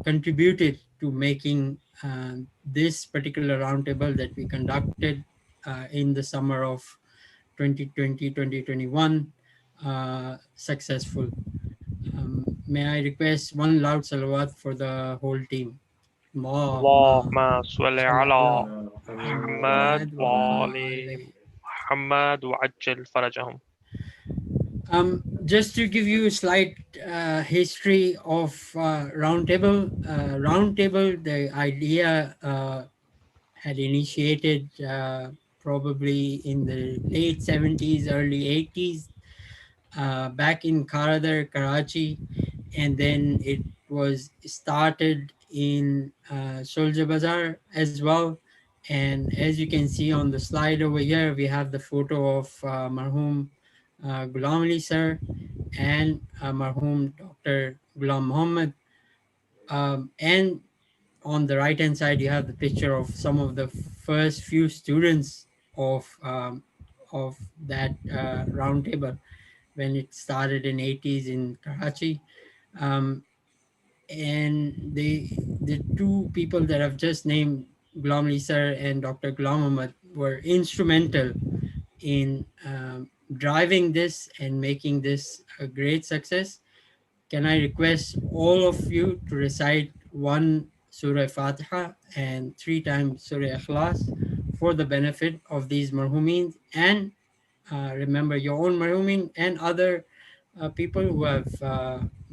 contributed to making this particular roundtable that we conducted in the summer of 2020-2021 successful. May I request one loud salawat for the whole team? اللهم Allahumma صل salli على ala محمد Muhammad wa وآل ali. محمد وعجل فرجهم. Just to give you a slight history of Roundtable. Roundtable, the idea had initiated probably in the late 70s, early 80s, back in Karadar, Karachi, and then it was started in Soldier Bazaar as well. And as you can see on the slide over here, we have the photo of Marhum Ghulam Ali sir and Marhum Dr. Ghulam Muhammad. And on the right hand side, you have the picture of some of the first few students of that round table when it started in 80s in Karachi. Um, and the two people that I've just named, Ghulam Ali sir and Dr. Ghulam Muhammad, were instrumental in driving this and making this a great success. Can I request all of you to recite one Surah Fatiha and three times Surah Ikhlas for the benefit of these marhumin, and remember your own marhumin and other people who have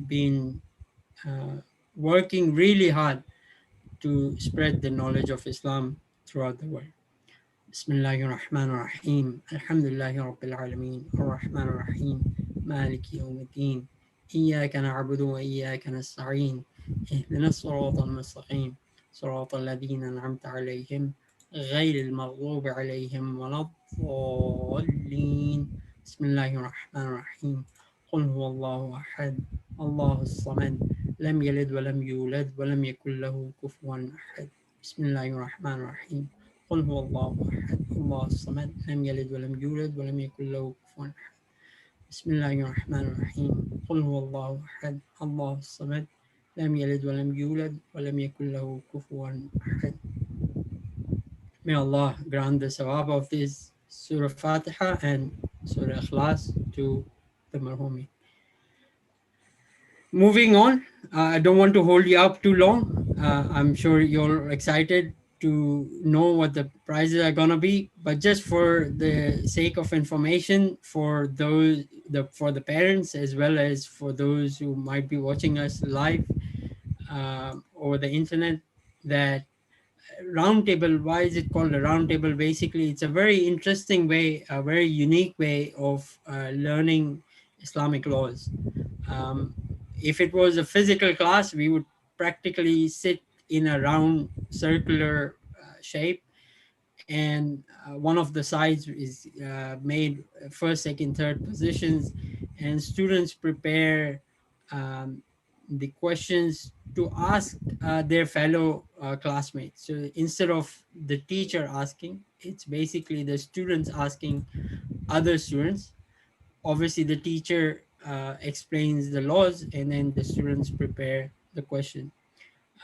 been uh, working really hard to spread the knowledge of Islam throughout the world. بسم الله الرحمن الرحيم الحمد لله رب العالمين الرحمن الرحيم مالك يوم الدين إياك نعبد وإياك نستعين اهدنا الصراط المستقيم صراط الذين أنعمت عليهم غير المغضوب عليهم ولا الضالين بسم الله الرحمن الرحيم قل هو الله أحد الله الصمد لم يلد ولم يولد ولم يكن له كفوا أحد بسم الله الرحمن الرحيم قل هو الله أحد الله الصمد لم يلد ولم يولد ولم يكن له كفوا أحد بسم الله الرحمن الرحيم قل هو الله أحد الله الصمد لم يلد ولم يولد ولم يكن له كفوا أحد. May Allah grant the sawab of this Surah Fatiha and Surah Ikhlas to the marhumi. Moving on, I don't want to hold you up too long. I'm sure you're excited to know what the prizes are gonna be, but just for the sake of information for for the parents as well as for those who might be watching us live over the internet, that roundtable, why is it called a roundtable? Basically, it's a very interesting way, a very unique way of learning Islamic laws. um, if it was a physical class, we would practically sit in a round circular shape, and one of the sides is made first, second, third positions, and students prepare um, the questions to ask their fellow classmates. So instead of the teacher asking, it's basically the students asking other students. Obviously, the teacher explains the laws, and then the students prepare the question.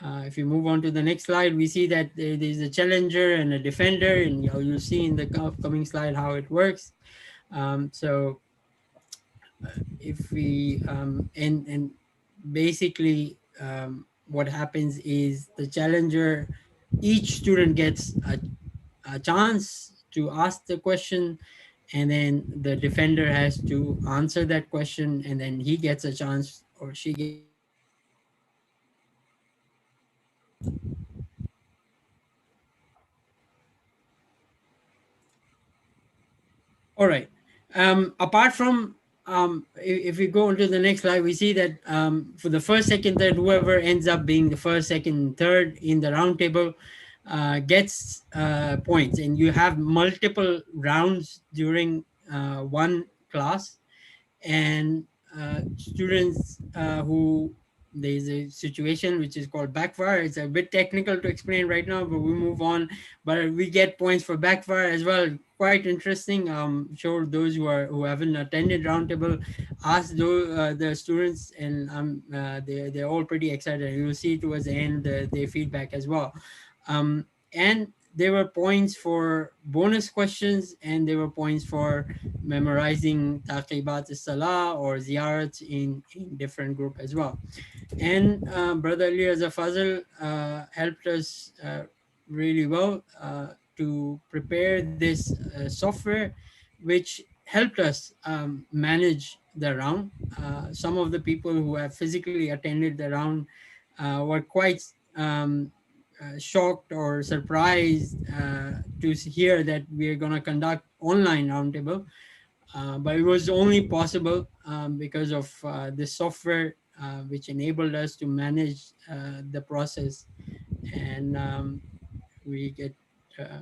If you move on to the next slide, we see that there's a challenger and a defender, and you'll see in the upcoming slide how it works. So if we and basically what happens is the challenger, each student gets a chance to ask the question, and then the defender has to answer that question, and then he gets a chance or she gets a chance to answer the question. All right. Apart from if we go into the next slide, we see that for the first, second, third, whoever ends up being the first, second, third in the round table gets points, and you have multiple rounds during one class, and students who there's a situation which is called backfire. It's a bit technical to explain right now, but we move on. But we get points for backfire as well. Quite interesting. Sure, those who haven't attended roundtable, ask the students, and they're all pretty excited. You'll see towards the end their feedback as well. And there were points for bonus questions, and there were points for memorizing taqibat salah or ziyarats in different group as well. And Brother Elias Fazil helped us really well to prepare this software, which helped us manage the round. Some of the people who have physically attended the round were quite shocked or surprised to hear that we are going to conduct online roundtable, but it was only possible because of the software which enabled us to manage the process. And we get I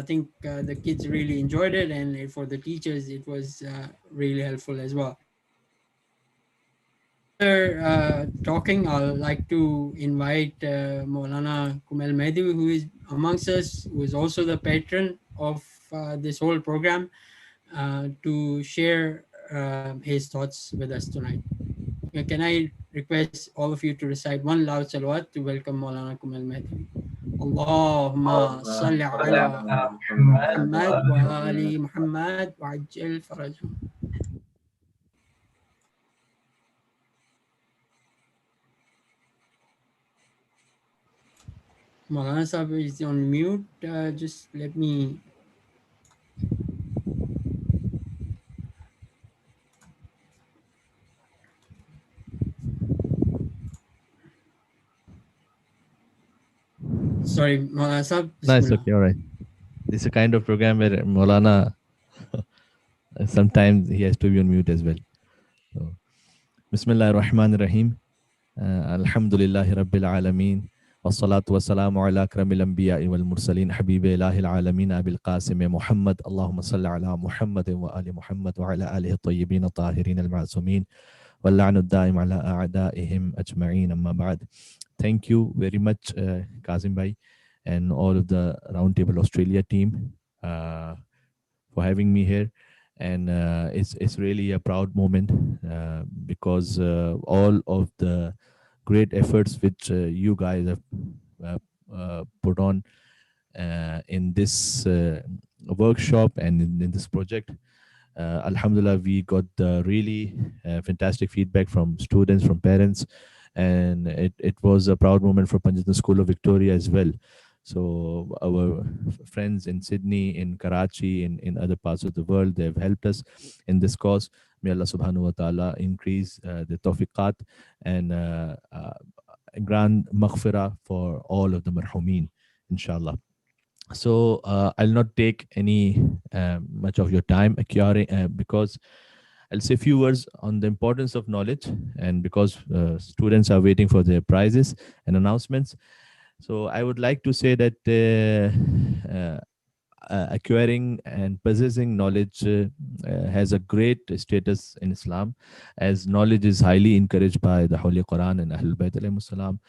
think the kids really enjoyed it, and for the teachers it was really helpful as well. After talking, I'd like to invite Maulana Kumail Mehdavi, who is amongst us, who is also the patron of this whole program, to share his thoughts with us tonight. Can I request all of you to recite one loud salawat to welcome Maulana Kumail Mehdavi? Allahumma salli ala Muhammad wa ali Muhammad wa ajil farajhum. Maulana Sahib is on mute. Just let me. Sorry, Maulana Sahib. No, it's Bismillah. okay. All right. This is a kind of program where Maulana sometimes he has to be on mute as well. So, Bismillah ar-Rahman ar-Rahim. Alhamdulillahi Rabbil Alameen. والصلاة والسلام على أكرم الأنبياء والمرسلين حبيب إله العالمين أبي القاسم محمد اللهم صل على محمد وآل محمد وعلى آله الطيبين الطاهرين المعصومين واللعن الدائم على أعدائهم أجمعين أما بعد. Thank you very much, Kazim Bhai, and all of the Roundtable Australia team for having me here. And it's really a proud moment because all of the great efforts which you guys have put on in this workshop and in this project. Alhamdulillah, we got really fantastic feedback from students, from parents, and it was a proud moment for Panjtan School of Victoria as well. So our friends in Sydney, in Karachi, in other parts of the world, they've helped us in this cause. May Allah subhanahu wa ta'ala increase the tawfiqat and grant maghfirah for all of the marhumin, inshallah. So I'll not take any much of your time because I'll say a few words on the importance of knowledge, and because students are waiting for their prizes and announcements. So I would like to say that acquiring and possessing knowledge has a great status in Islam, as knowledge is highly encouraged by the Holy Quran and Ahlul Bayt alayhimus salam.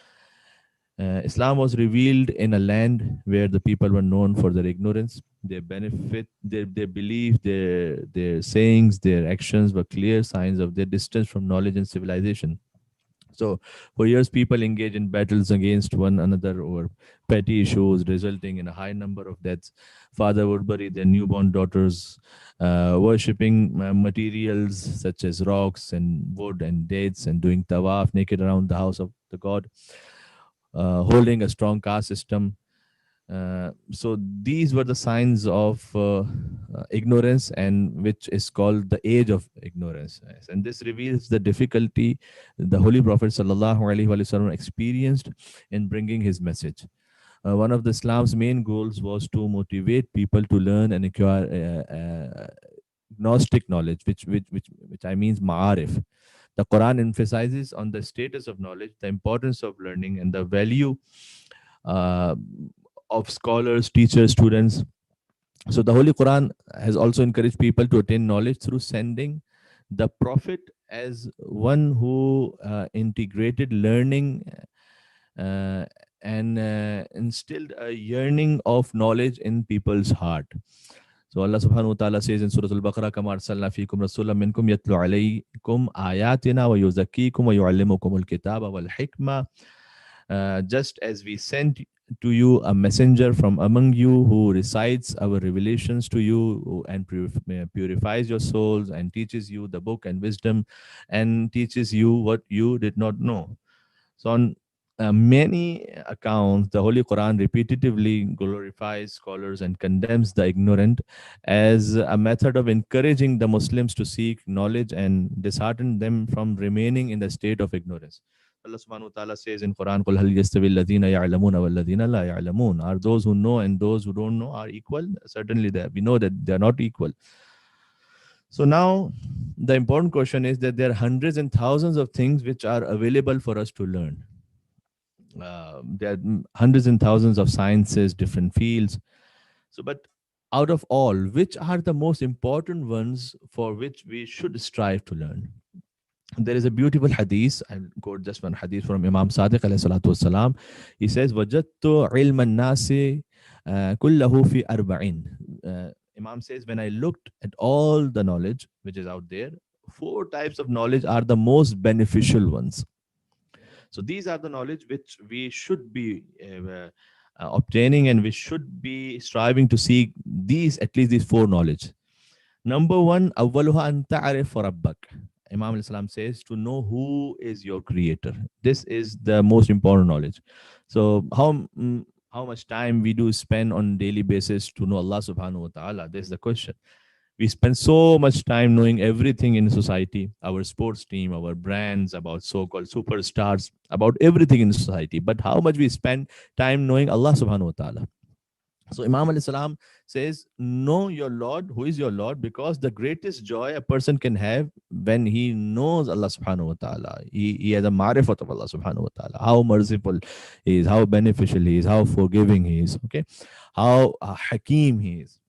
Islam was revealed in a land where the people were known for their ignorance, their benefit, their belief, their sayings, their actions were clear signs of their distance from knowledge and civilization. So for years, people engaged in battles against one another over petty issues, resulting in a high number of deaths. Father would bury their newborn daughters, worshipping materials such as rocks and wood and dates, and doing tawaf naked around the house of the god, holding a strong caste system. So these were the signs of ignorance, and which is called the age of ignorance. Yes. And this reveals the difficulty the Holy Prophet ﷺ experienced in bringing his message. One of the Islam's main goals was to motivate people to learn and acquire Gnostic knowledge, which I means ma'arif. The Quran emphasizes on the status of knowledge, the importance of learning, and the value of scholars, teachers, students. So the Holy Quran has also encouraged people to attain knowledge through sending the Prophet as one who integrated learning uh, and instilled a yearning of knowledge in people's heart. So Allah subhanahu wa ta'ala says in Surah Al-Baqarah, كَمَا أَرْسَلْنَا فِيكُمْ رَسُولًا مِّنْكُمْ يَتْلُو عَلَيْكُمْ آيَاتِنَا وَيُزَكِّيكُمْ وَيُعَلِّمُكُمُ الْكِتَابَ وَالْحِكْمَةَ. Just as we sent to you a messenger from among you who recites our revelations to you and purifies your souls and teaches you the book and wisdom and teaches you what you did not know. So, on many accounts, the Holy Quran repetitively glorifies scholars and condemns the ignorant as a method of encouraging the Muslims to seek knowledge and dishearten them from remaining in the state of ignorance. Allah subhanahu wa ta'ala says in Quran, قُلْ هَلْ يَسْتَوِي الَّذِينَ يَعْلَمُونَ وَالَّذِينَ لَا يَعْلَمُونَ. Are those who know and those who don't know are equal? Certainly, we know that they are not equal. So now the important question is that there are hundreds and thousands of things which are available for us to learn. There are hundreds and thousands of sciences, different fields. So, but out of all, which are the most important ones for which we should strive to learn? There is a beautiful hadith. I'll quote just one hadith from Imam Sadiq alayhi salatu wasalam. He says, "Wajadtu ilm an-nasi kullahu fi arba'in." Imam says, when I looked at all the knowledge which is out there, 4 types of knowledge are the most beneficial ones. So these are the knowledge which we should be obtaining, and we should be striving to seek these, at least these 4 knowledge. Number 1, awwaluha an ta'rif rabbak. Imam al-Islam says to know who is your creator. This is the most important knowledge. So how much time we do spend on daily basis to know Allah subhanahu wa ta'ala? This is the question. We spend so much time knowing everything in society, our sports team, our brands, about so-called superstars, about everything in society. But how much we spend time knowing Allah subhanahu wa ta'ala? So Imam al-Salam says, know your Lord, who is your Lord, because the greatest joy a person can have when he knows Allah subhanahu wa ta'ala. He has a ma'rifat of Allah subhanahu wa ta'ala, how merciful he is, how beneficial he is, how forgiving he is, okay, how hakim he is.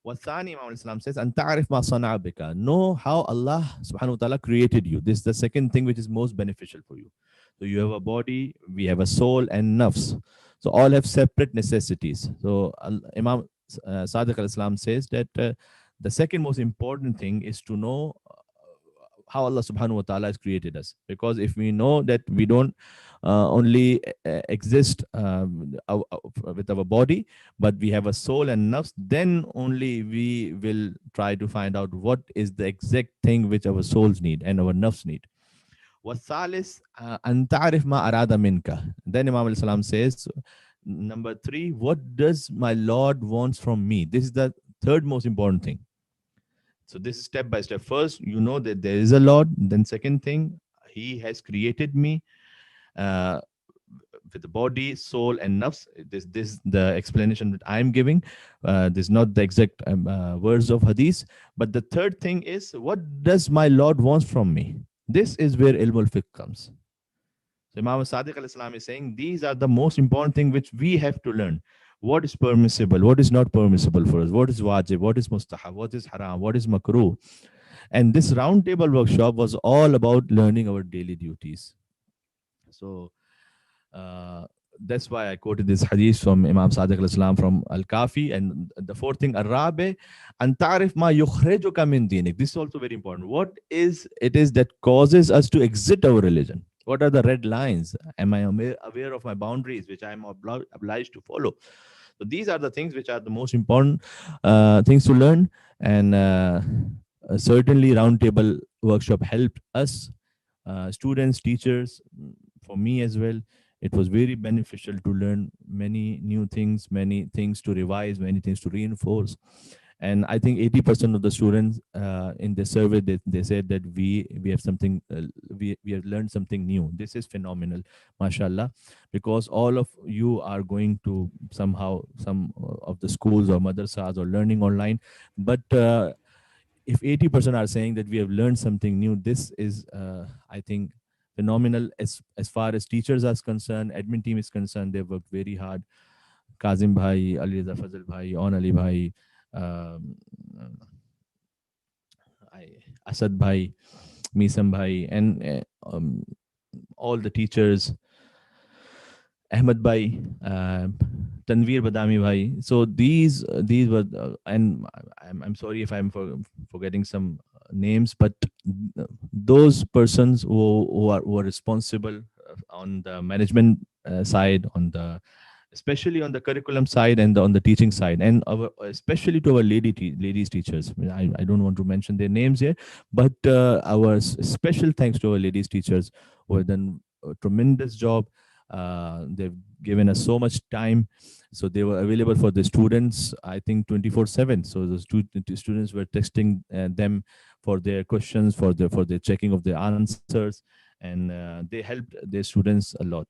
Wathani, Imam al-Islam says, and ta'arif ma sana'a bika. Know how Allah subhanahu wa ta'ala created you. This is the second thing which is most beneficial for you. So you have a body, we have a soul and nafs. So all have separate necessities. So Imam Sadiq al-Islam says that the second most important thing is to know how Allah subhanahu wa ta'ala has created us. Because if we know that we don't only exist with our body, but we have a soul and nafs, then only we will try to find out what is the exact thing which our souls need and our nafs need. وَالثَّالِث أَن تَعْرِفْ مَا أَرَادَ مِنْكَ. Then Imam al-Salam says, number 3, what does my Lord wants from me? This is the third most important thing. So this is step by step. First, you know that there is a Lord. Then second thing, he has created me with the body, soul, and nafs. This the explanation that I'm giving. This is not the exact words of hadith. But the third thing is, what does my Lord wants from me? This is where ilm al-fiqh comes. So Imam Sadiq al-Islam is saying these are the most important thing which we have to learn. What is permissible? What is not permissible for us? What is wajib? What is mustahab? What is haram? What is makruh? And this roundtable workshop was all about learning our daily duties. So that's why I quoted this hadith from Imam Sadiq al-Islam from Al-Kafi. And the fourth thing, Arabe, and ta'rif ma yukhrijuka min dinik. This is also very important. What is it is that causes us to exit our religion? What are the red lines? Am I aware of my boundaries, which I am obliged to follow? So these are the things which are the most important things to learn. And certainly roundtable workshop helped us, students, teachers, for me as well. It was very beneficial to learn many new things, many things to revise, many things to reinforce. And I think 80% of the students in the survey, they said that we have something, we have learned something new. This is phenomenal, mashallah, because all of you are going to somehow some of the schools or madrasas or learning online. But if 80% are saying that we have learned something new, this is, I think, phenomenal. As far as teachers are concerned, admin team is concerned, they worked very hard. Kazim Bhai, Ali Reza Fazal Bhai, On Ali Bhai, Asad Bhai, Misam Bhai, and all the teachers, Ahmed Bhai, Tanveer Badami Bhai. So these were, and I'm sorry if I'm forgetting some names, but those persons who are responsible on the management side, on the especially on the curriculum side and on the teaching side, and especially to our ladies teachers. I don't want to mention their names here, but our special thanks to our ladies teachers who have done a tremendous job. They've given us so much time, so they were available for the students, I think 24/7. So the students were texting them for their questions, for the checking of their answers, and they helped their students a lot.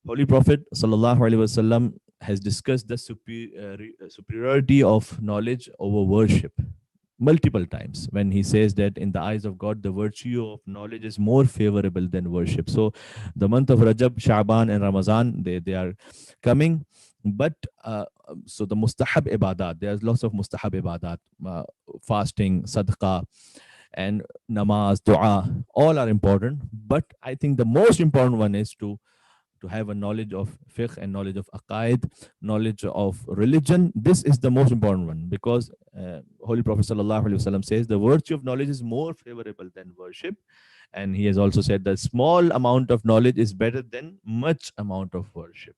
Holy Prophet sallallahu alaihi wasallam has discussed the superiority of knowledge over worship multiple times, when he says that in the eyes of God, the virtue of knowledge is more favorable than worship. So the month of Rajab, Sha'ban, and Ramadan, they are coming. But so the mustahab ibadat, there's lots of mustahab ibadat, fasting, sadaqah, and namaz, dua, all are important. But I think the most important one is to have a knowledge of fiqh and knowledge of aqaid, knowledge of religion. This is the most important one, because Holy Prophet sallallahu alaihi wasallam says the virtue of knowledge is more favorable than worship, and he has also said that small amount of knowledge is better than much amount of worship.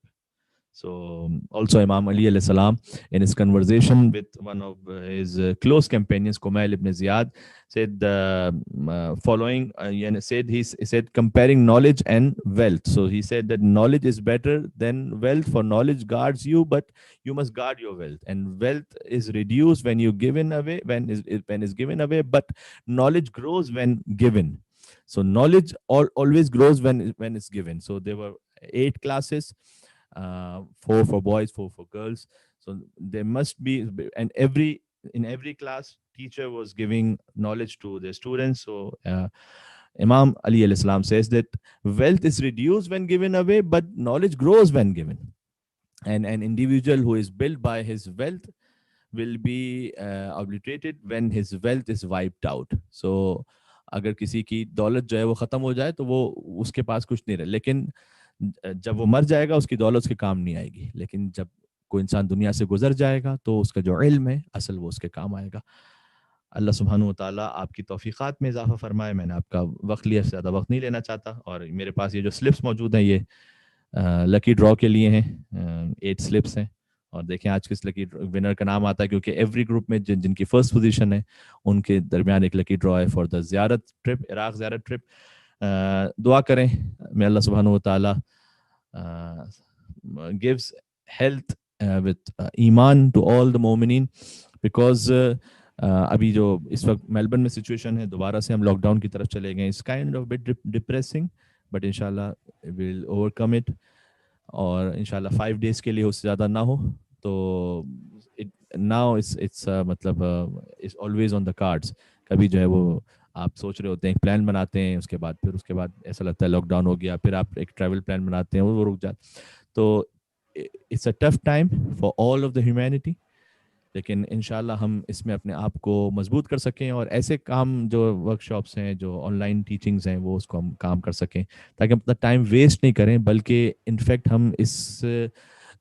So also Imam Ali alayhi salam, in his conversation with one of his close companions, Kumail ibn Ziyad, said the following. He said comparing knowledge and wealth. So he said that knowledge is better than wealth, for knowledge guards you, but you must guard your wealth. And wealth is reduced when you given away, when is given away, but knowledge grows when given. So knowledge always grows when it's given. So there were 8 classes. 4 for boys, 4 for girls. So there must be, and in every class, teacher was giving knowledge to the students. So Imam Ali alayhi salam says that wealth is reduced when given away, but knowledge grows when given. And an individual who is built by his wealth will be obliterated when his wealth is wiped out. So अगर किसी की दौलत जो है वो खत्म हो जाए तो वो उसके पास कुछ नहीं रहे, लेकिन जब वो मर जाएगा उसकी दौलत उसके काम नहीं आएगी, लेकिन जब कोई इंसान दुनिया से गुजर जाएगा तो उसका जो इल्म है असल वो उसके काम आएगा। अल्लाह सुब्हानहू व तआला आपकी तौफीक़ात में इजाफा फरमाए। मैंने आपका वक्त लिया, ज़्यादा वक्त नहीं लेना चाहता, और मेरे पास ये जो स्लिप्स मौजूद हैं ये लकी ड्रॉ के लिए हैं। 8 स्लिप्स हैं, और देखें आज किस लकी विनर का नाम आता है, क्योंकि एवरी ग्रुप में जिनकी फर्स्ट पोजीशन है उनके दरमियान एक लकी ड्रॉ है फॉर द ज़ियारत ट्रिप, इराक ज़ियारत ट्रिप। दुआ करें may Allah subhanahu wa ta'ala gives health with Iman to all the मोमिनीन, because अभी जो इस वक्त मेलबर्न में सिचुएशन है, दोबारा से हम लॉकडाउन की तरफ चले गए, it's kind of bit depressing, but इंशाल्लाह विल ओवरकम इट, और इंशाल्लाह 5 days के लिए उससे ज़्यादा ना हो। तो नाउ इट्स मतलब it's always on the cards. कभी जो है वो आप सोच रहे होते हैं, एक प्लान बनाते हैं, उसके बाद ऐसा लगता है लॉकडाउन हो गया, फिर आप एक ट्रैवल प्लान बनाते हैं, वो रुक जाता। तो it's a tough time for all of the humanity, लेकिन इंशाल्लाह हम इसमें अपने आप को मजबूत कर सकें, और ऐसे काम जो वर्कशॉप्स हैं, जो ऑनलाइन टीचिंग्स हैं, वो उसको हम काम कर सकें, ताकि हम अपना टाइम वेस्ट नहीं करें, बल्कि इनफैक्ट हम इस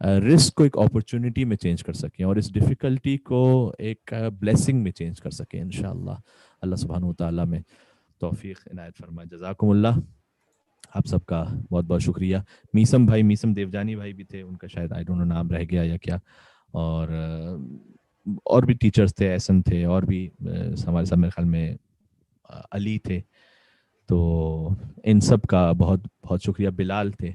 रिस्क को एक अपॉर्चुनिटी में चेंज कर सकें, और इस डिफ़िकल्टी को एक ब्लेसिंग में चेंज कर सकें इंशाल्लाह। अल्लाह सुब्हानहू व तआला में तौफीक इनायत फरमाए। जज़ाकुमुल्लाह, आप सबका बहुत बहुत शुक्रिया। मीसम देवजानी भाई भी थे, उनका शायद आई डोंट नो नाम रह गया या क्या, और भी टीचर्स थे, एहसन थे, और भी हमारे साथ मेरे ख्याल में अली थे। तो इन सब का बहुत बहुत शुक्रिया। बिलाल थे,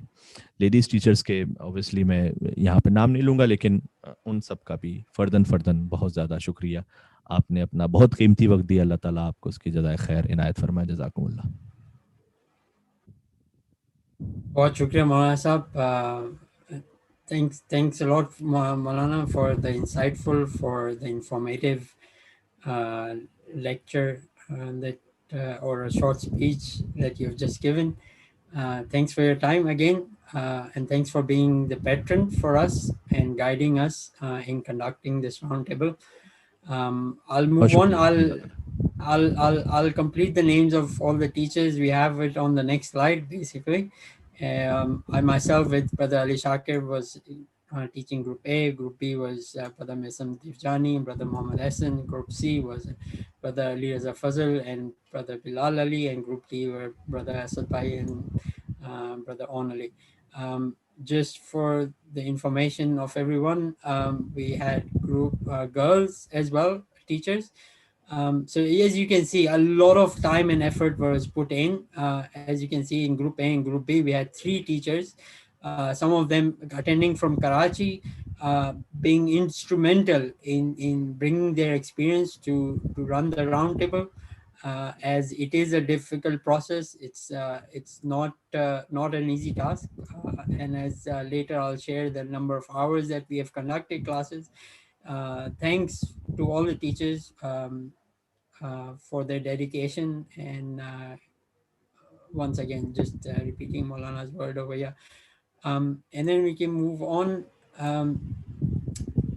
लेडीज़ टीचर्स के ऑब्वियसली मैं यहाँ पे नाम नहीं लूँगा, लेकिन उन सब का भी फ़र्दन बहुत ज़्यादा शुक्रिया। आपने अपना बहुत कीमती वक्त दिया, अल्लाह ताला आपको उसकी जज़ाए खैर इनायत फरमाए। जज़ाकुमुल्लाह। बहुत शुक्रिया मौलाना साहब। Thanks a lot, Maulana, for the insightful, for the informative lecture or a short speech that you've just given. Thanks for your time again, and thanks for being the patron for us and guiding us in conducting this roundtable. I'll move on. I'll complete the names of all the teachers. We have it on the next slide, basically. I myself with Brother Ali Shakir was teaching Group A. Group B was Brother Mesam Divjani, Brother Muhammad Hassan. Group C was Brother Ali Raza Fazl and Brother Bilal Ali. And Group D were Brother Asad Bhai and Brother On Ali. Just for the information of everyone, we had group girls as well, teachers. So as you can see, a lot of time and effort was put in. As you can see in Group A and Group B, we had 3 teachers. Some of them attending from Karachi, being instrumental in bringing their experience to run the roundtable. As it is a difficult process, it's not an easy task. And as later I'll share the number of hours that we have conducted classes. Thanks to all the teachers. For their dedication and once again just repeating Maulana's word over here, and then we can move on.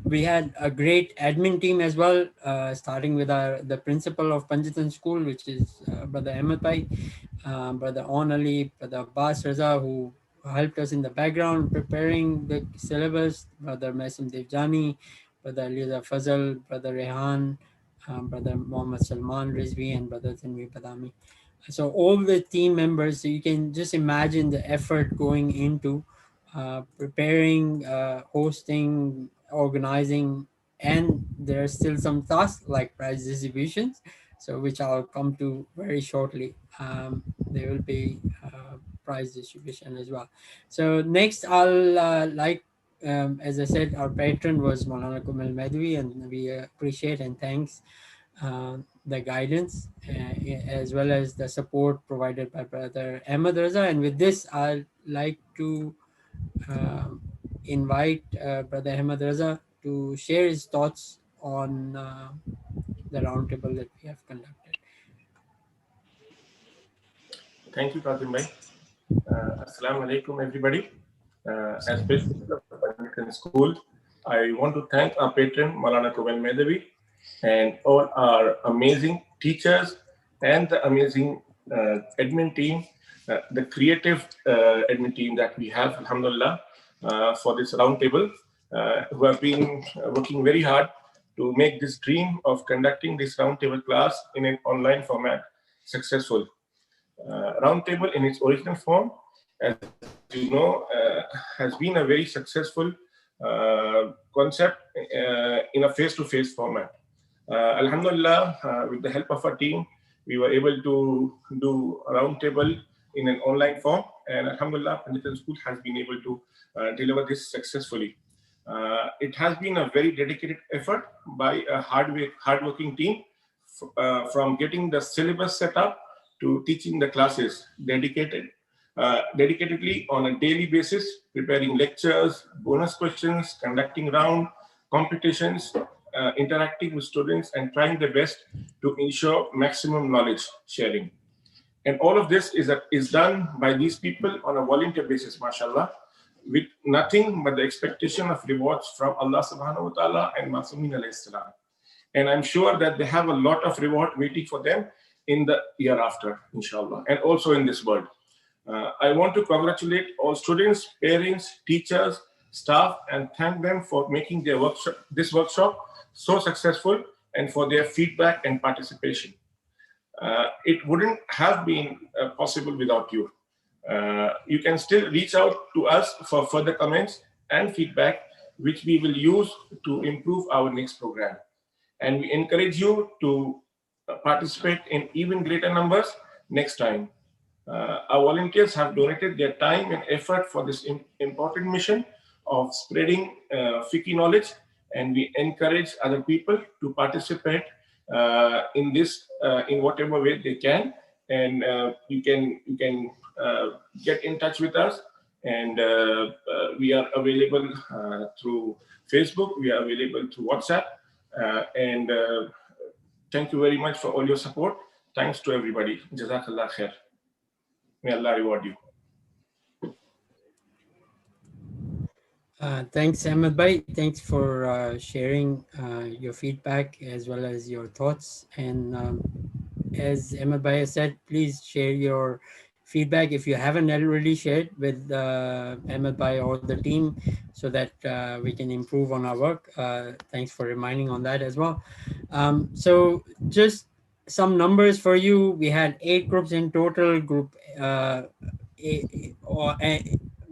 We had a great admin team as well, starting with the principal of Panjtan School, which is Brother Ahmed Bhai, Brother On Ali, Brother Abbas Raza, who helped us in the background preparing the syllabus, Brother Masim Devjani, Brother Aliza Fazal, Brother Rehan, Brother Muhammad Salman Rizvi, and Brother Tanvi Badami. So all the team members, so you can just imagine the effort going into preparing, hosting, organizing, and there are still some tasks like prize distributions, so which I'll come to very shortly. There will be prize distribution as well. So next, I'll as I said, our patron was Maulana Kumail Mehdavi, and we appreciate and thanks the guidance as well as the support provided by Brother Ahmed Raza. And with this, I'd like to invite Brother Ahmed Raza to share his thoughts on the roundtable that we have conducted. Thank you, Kazim Bhai. Assalamu alaikum, everybody. As principal of Panjtan School, I want to thank our patron, Maulana Kumail Mehdavi, and all our amazing teachers and the amazing admin team, the creative admin team that we have, alhamdulillah, for this roundtable, who have been working very hard to make this dream of conducting this roundtable class in an online format successful. Roundtable in its original form, as you know, has been a very successful concept in a face-to-face format. Alhamdulillah, with the help of our team, we were able to do a roundtable in an online form, and Alhamdulillah, Panjtan School has been able to deliver this successfully. It has been a very dedicated effort by a hardworking team, from getting the syllabus set up to teaching the classes dedicatedly on a daily basis, preparing lectures, bonus questions, conducting round competitions, interacting with students, and trying their best to ensure maximum knowledge sharing. And all of this is done by these people on a volunteer basis, mashallah, with nothing but the expectation of rewards from Allah subhanahu wa ta'ala and Masumin alayhi salam. And I'm sure that they have a lot of reward waiting for them in the year after, inshallah, and also in this world. I want to congratulate all students, parents, teachers, staff, and thank them for making this workshop so successful and for their feedback and participation. It wouldn't have been possible without you. You can still reach out to us for further comments and feedback, which we will use to improve our next program. And we encourage you to participate in even greater numbers next time. Our volunteers have donated their time and effort for this important mission of spreading fiqh knowledge, and we encourage other people to participate in this in whatever way they can. And you can get in touch with us, and we are available through Facebook, we are available through WhatsApp, and thank you very much for all your support. Thanks to everybody. Jazakallah khair. May Allah reward you. Thanks, Ahmed Bhai. Thanks for sharing your feedback as well as your thoughts. And as Ahmed Bhai said, please share your feedback if you haven't already shared with Ahmed Bhai or the team, so that we can improve on our work. Thanks for reminding on that as well. So just some numbers for you. We had 8 groups in total. Group or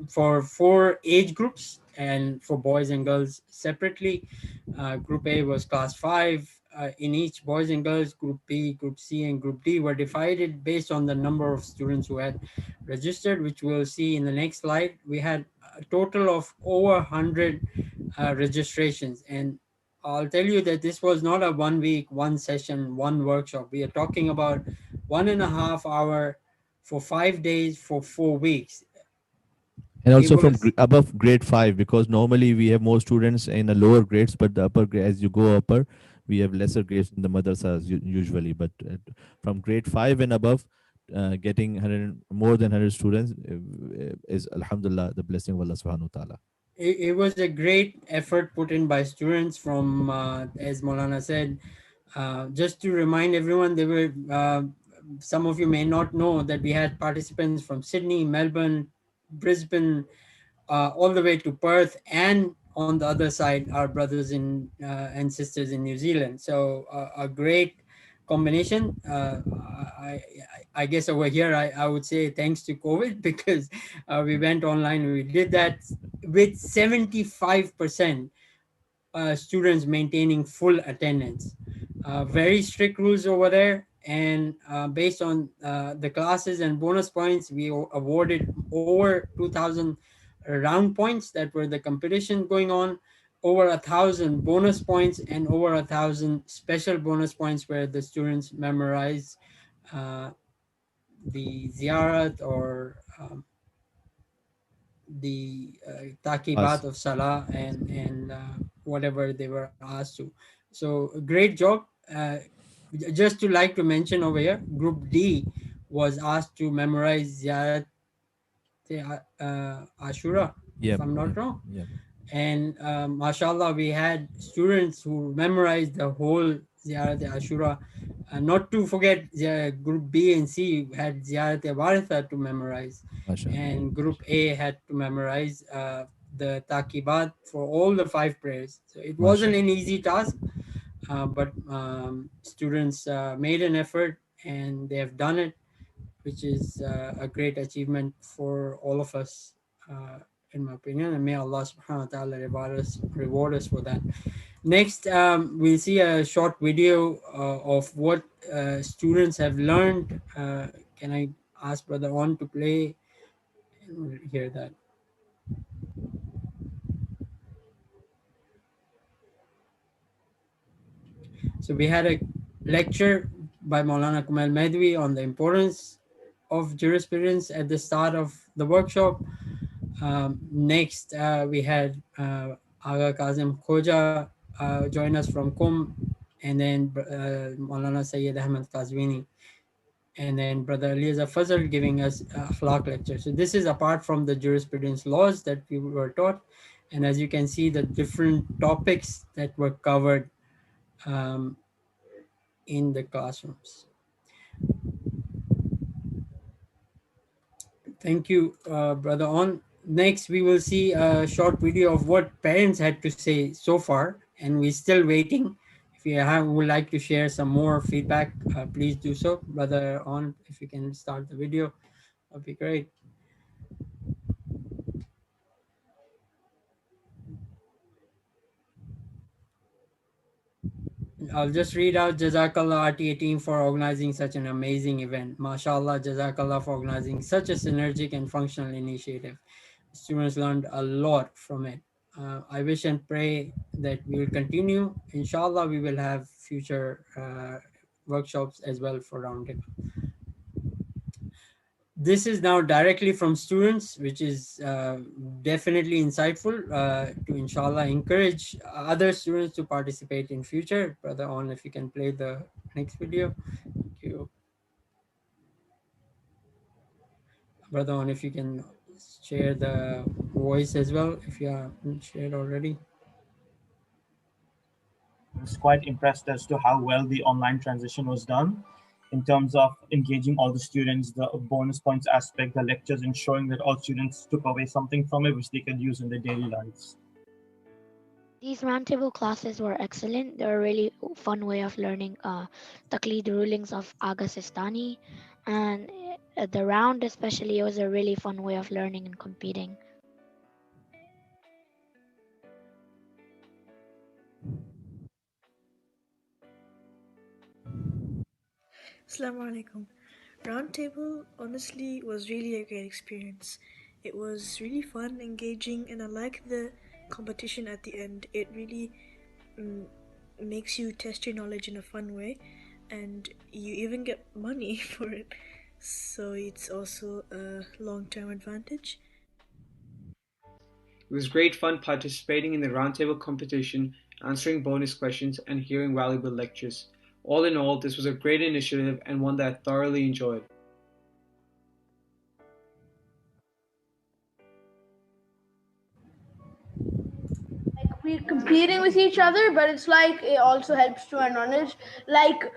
for 4 age groups, and for boys and girls separately. Group A was class 5. In each, boys and girls, Group B, Group C, and Group D were divided based on the number of students who had registered, which we'll see in the next slide. We had a total of over 100 registrations. And I'll tell you that this was not a 1 week, one session, one workshop. We are talking about 1.5 hour for 5 days for 4 weeks. And It also from was above grade 5, because normally we have more students in the lower grades, but the upper grade, as you go upper, we have lesser grades in the madrasas usually. But from grade 5 and above, getting 100, more than 100 students is alhamdulillah the blessing of Allah subhanahu wa ta'ala. it was a great effort put in by students from, as Maulana said, just to remind everyone, there were, some of you may not know that we had participants from Sydney, Melbourne, Brisbane, all the way to Perth, and on the other side, our brothers and sisters in New Zealand. So a great combination. I guess over here, I would say thanks to COVID, because we went online and we did that with 75% students maintaining full attendance. Very strict rules over there. And based on the classes and bonus points, we awarded over 2,000 round points that were the competition going on, over 1,000 bonus points, and over 1,000 special bonus points where the students memorize uh, the ziyarat, or the takibat Us. of Salah, and whatever they were asked to. So a great job. Just to like to mention over here, Group D was asked to memorize Ziyarat Ashura, if Yep. I'm not Yep. wrong. Yep. And mashallah, we had students who memorized the whole Ziyarat Ashura. Not to forget, Group B and C had Ziyarat Waritha to memorize, Mashallah. and Group A had to memorize the Taqibat for all the 5 prayers. So it wasn't Mashallah. an easy task, but students made an effort and they have done it, which is a great achievement for all of us, in my opinion. And may Allah subhanahu wa ta'ala reward us for that. Next, we'll see a short video of what students have learned. Can I ask Brother On to play and we'll hear that? So we had a lecture by Maulana Kumail Mehdavi on the importance of jurisprudence at the start of the workshop. Next, we had Aga Kazim Khoja join us from Qum, and then Maulana Sayyid Ahmed Kazwini, and then Brother Eliezer Fazl giving us akhlaq lecture. So this is apart from the jurisprudence laws that we were taught, and as you can see, the different topics that were covered um, in the classrooms. Thank you, Brother On. Next, we will see a short video of what parents had to say so far, and we're still waiting. If you would like to share some more feedback, please do so. Brother On, if you can start the video, that'd be great. I'll just read out Jazakallah RTA team for organizing such an amazing event. MashaAllah, Jazakallah for organizing such a synergic and functional initiative. Students learned a lot from it. I wish and pray that we will continue. Inshallah, we will have future workshops as well for Roundtable. This is now directly from students, which is definitely insightful to inshallah encourage other students to participate in future. Brother On, if you can play the next video. Thank you. Brother On, if you can share the voice as well, if you haven't shared already. I was quite impressed as to how well the online transition was done. in terms of engaging all the students, the bonus points aspect, the lectures, ensuring that all students took away something from it which they could use in their daily lives. These roundtable classes were excellent. They were a really fun way of learning Taqlid rulings of Aga Sistani. And the round especially was a really fun way of learning and competing. Assalamu alaikum. Roundtable honestly was really a great experience. It was really fun, engaging, and I like the competition at the end. It really makes you test your knowledge in a fun way, and you even get money for it. So it's also a long-term advantage. It was great fun participating in the roundtable competition, answering bonus questions, and hearing valuable lectures. All in all, this was a great initiative and one that I thoroughly enjoyed. Like we're competing with each other, but it's like it also helps to our knowledge. Like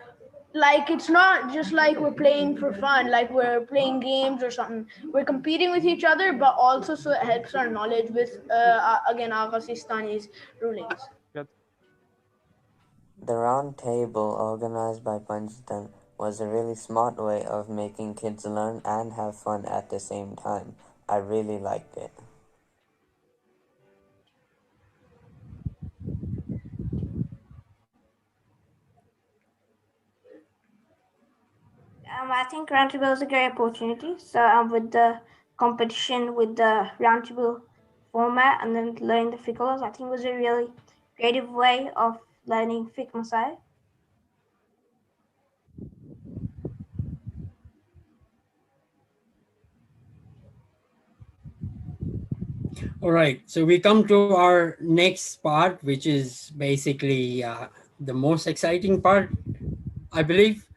it's not just like we're playing for fun, like we're playing games or something. We're competing with each other, but also so it helps our knowledge with again Agha Sistani's rulings. The round table organized by Panjtan was a really smart way of making kids learn and have fun at the same time. I really liked it. I think roundtable is a great opportunity. So with the competition, with the roundtable format, and then learning the fiqh laws, I think was a really creative way of learning fiqh masail. All right, so we come to our next part, which is basically the most exciting part, I believe,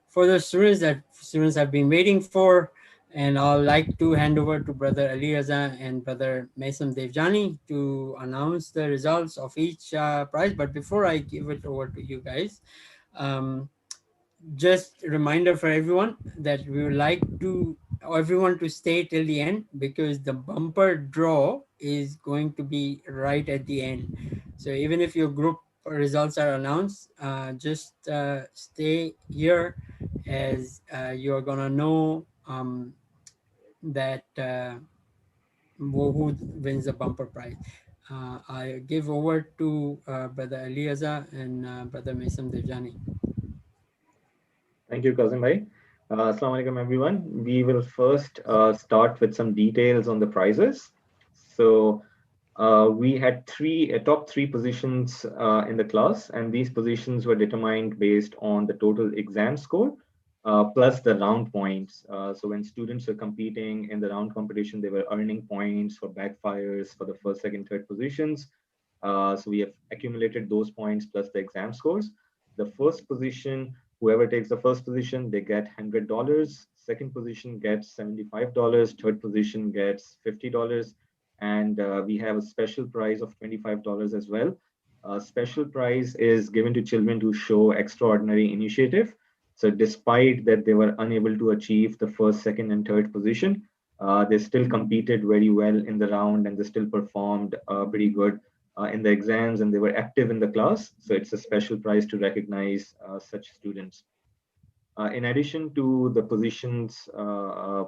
for the students that students have been waiting for. And I'd like to hand over to Brother Ali Raza and Brother Mason Devjani to announce the results of each prize. But before I give it over to you guys, just a reminder for everyone that we would like to everyone to stay till the end, because the bumper draw is going to be right at the end. So even if your group results are announced, just stay here, as you're gonna know that who wins the bumper prize. I give over to Brother Aliaza and Brother Mason Devjani. Thank you, Cousin Bhai. Assalamu alaikum, everyone. We will first start with some details on the prizes. So we had top three positions in the class, and these positions were determined based on the total exam score plus the round points. So when students were competing in the round competition, they were earning points for backfires for the first, second, third positions. So we have accumulated those points plus the exam scores. The first position, whoever takes the first position, they get $100. Second position gets $75. Third position gets $50. And we have a special prize of $25 as well. Special prize is given to children who show extraordinary initiative. So despite that they were unable to achieve the first, second, and third position, they still competed very well in the round, and they still performed pretty good in the exams, and they were active in the class. So it's a special prize to recognize such students. In addition to the positions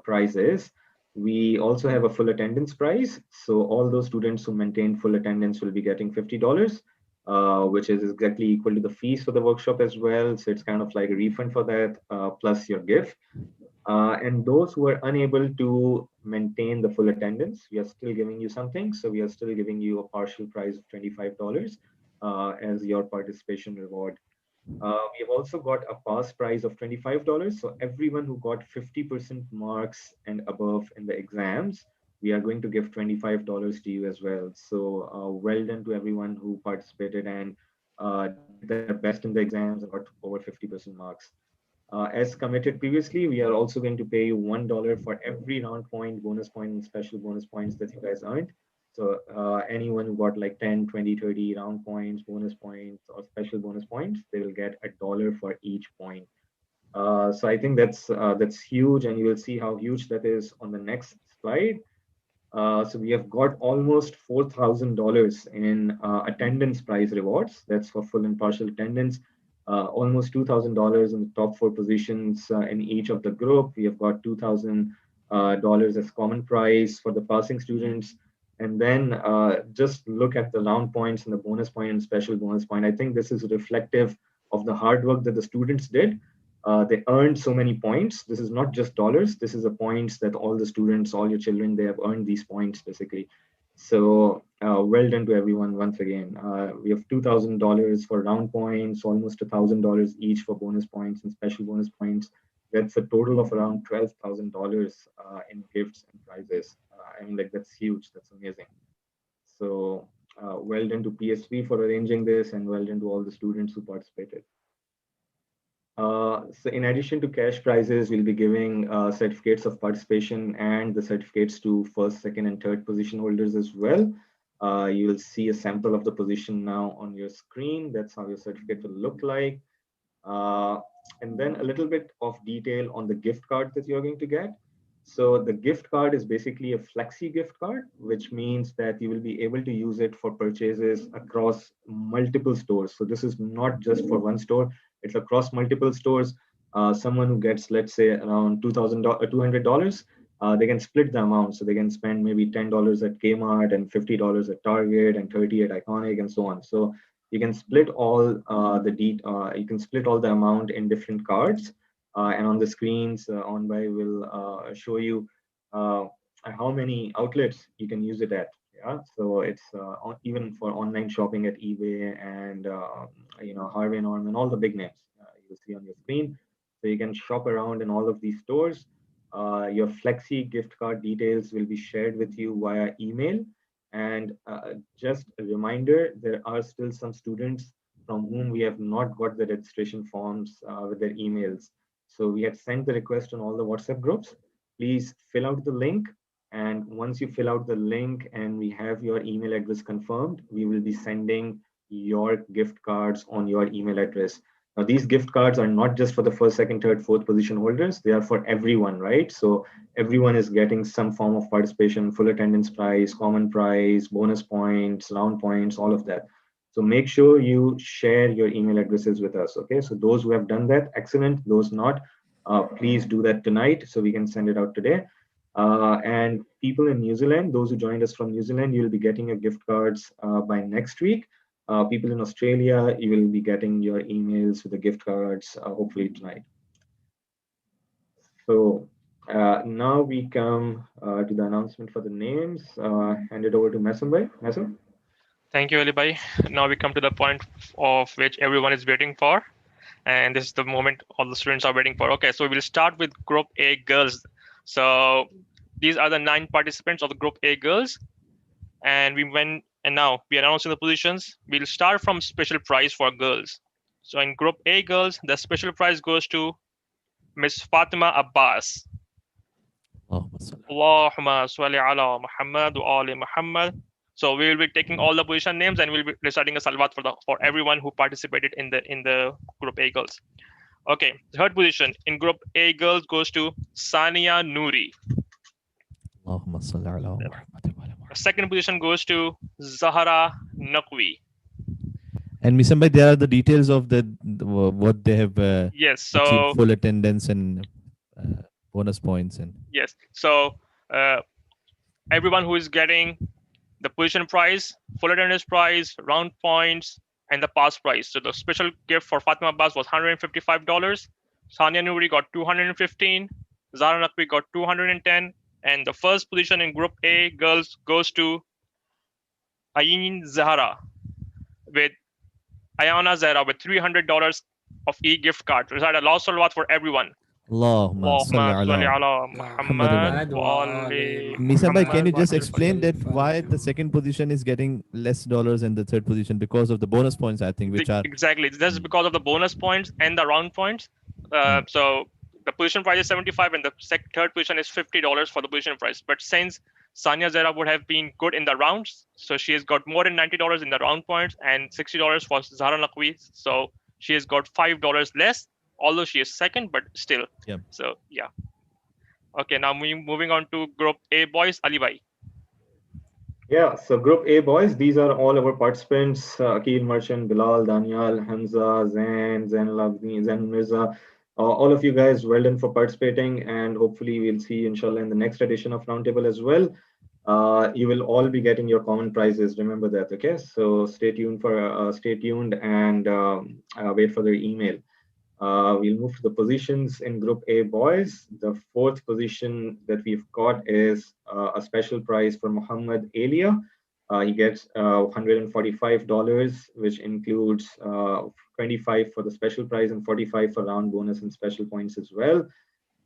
prizes, we also have a full attendance prize. So all those students who maintain full attendance will be getting $50, which is exactly equal to the fees for the workshop as well. So it's kind of like a refund for that, plus your gift. And those who are unable to maintain the full attendance, we are still giving you something. So we are still giving you a partial prize of $25 as your participation reward. We have also got a pass prize of $25. So everyone who got 50% marks and above in the exams, we are going to give $25 to you as well. So well done to everyone who participated and did their best in the exams and got over 50% marks. As committed previously, we are also going to pay you $1 for every round point, bonus point, and special bonus points that you guys earned. So anyone who got like 10, 20, 30 round points, bonus points, or special bonus points, they will get $1 for each point. So I think that's huge, and you will see how huge that is on the next slide. So we have got almost $4,000 in attendance prize rewards. That's for full and partial attendance. Almost $2,000 in the top 4 positions in each of the group. We have got $2,000 as common prize for the passing students. And then just look at the round points and the bonus point and special bonus point. I think this is reflective of the hard work that the students did. They earned so many points. This is not just dollars. This is the points that all the students, all your children, they have earned these points basically. So well done to everyone once again. We have $2,000 for round points, almost $1,000 each for bonus points and special bonus points. That's a total of around $12,000 in gifts and prizes. I mean, like, that's huge. That's amazing. So well done to PSV for arranging this, and well done to all the students who participated. So in addition to cash prizes, we'll be giving certificates of participation and the certificates to first, second, and third position holders as well. You will see a sample of the position now on your screen. That's how your certificate will look like. And then a little bit of detail on the gift card that you're going to get. So the gift card is basically a flexi gift card, which means that you will be able to use it for purchases across multiple stores. So this is not just for one store, it's across multiple stores. Someone who gets, let's say, around $200, they can split the amount. So they can spend maybe $10 at Kmart and $50 at Target and $30 at Iconic and so on. So you can split all you can split all the amount in different cards. And on the screens, Onby will show you how many outlets you can use it at. Yeah, so it's even for online shopping at eBay and Harvey Norman, all the big names you'll see on your screen. So you can shop around in all of these stores. Your Flexi gift card details will be shared with you via email. And just a reminder, there are still some students from whom we have not got the registration forms with their emails. So we have sent the request on all the WhatsApp groups. Please fill out the link. And once you fill out the link and we have your email address confirmed, we will be sending your gift cards on your email address. Now, these gift cards are not just for the first, second, third, fourth position holders. They are for everyone, right? So everyone is getting some form of participation, full attendance prize, common prize, bonus points, round points, all of that. So make sure you share your email addresses with us, okay? So those who have done that, excellent. Those not, please do that tonight so we can send it out today. And people in New Zealand, those who joined us from New Zealand, you'll be getting your gift cards by next week. People in Australia, you will be getting your emails with the gift cards hopefully tonight. So now we come to the announcement for the names. Hand it over to Mesam bhai. Mesam. Thank you, Ali bhai. Now we come to the point of which everyone is waiting for. And this is the moment all the students are waiting for. Okay, so we'll start with Group A girls. So these are the 9 participants of the Group A girls. And now we are announcing the positions. We'll start from special prize for girls. So in Group A girls, the special prize goes to Miss Fatima Abbas. Allahumma salli ala Muhammad wa ali Muhammad. So we will be taking all the position names and we'll be reciting a salawat for everyone who participated in the Group A girls. Okay, third position in Group A girls goes to Sania Noori. Allahumma salli ala Muhammad. Second position goes to Zahara Naqvi. And Misam bhai, there are the details of what they have yes, so achieved, full attendance and bonus points. And yes, so everyone who is getting the position prize, full attendance prize, round points, and the pass prize. So the special gift for Fatima Abbas was $155. Sania Noori got $215. Zahra Naqvi got $210. And the first position in Group A girls goes to Ayin Zahra with Ayana Zahra with $300 of e-gift card. Recite a lost salawat for everyone. Allahumma salli ala Muhammad wa ali Misam bhai, can you Muhammad. just explain that why the second position is getting less dollars and the third position? Because of the bonus points, I think, which are exactly. This is because of the bonus points and the round points. So the position price is $75 and the third position is $50 for the position price. But since Sania Zahra would have been good in the rounds, so she has got more than $90 in the round points and $60 for Zahra Naqvi. So she has got $5 less. although she is second, but still. Yep. So yeah. Okay, now moving on to Group A boys, Ali Bhai. Yeah, so Group A boys, these are all our participants: Akil Merchant, Bilal, Daniel, Hamza, Zain, Zain Labni, Zain Mirza. All of you guys, well done for participating, and hopefully we'll see you, inshallah, in the next edition of Roundtable as well. You will all be getting your common prizes. Remember that, okay? So stay tuned and wait for their email. We'll move to the positions in Group A boys. The fourth position that we've got is a special prize for Muhammad Elia. He gets $145, which includes 25 for the special prize and 45 for round bonus and special points as well.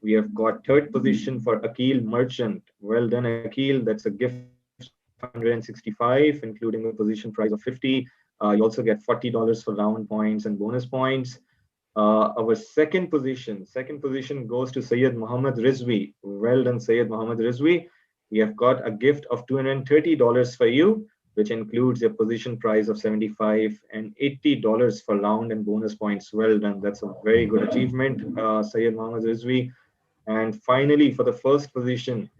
We have got third position for Akil Merchant. Well done, Akil. That's a gift of 165, including a position prize of 50. You also get $40 for round points and bonus points. Our second position goes to Sayyid Muhammad Rizvi. Well done, Sayyid Muhammad Rizvi. We have got a gift of $230 for you, which includes your position prize of 75 and $80 for round and bonus points. Well done. That's a very good achievement, Sayyid Muhammad Rizvi. And finally, for the first position,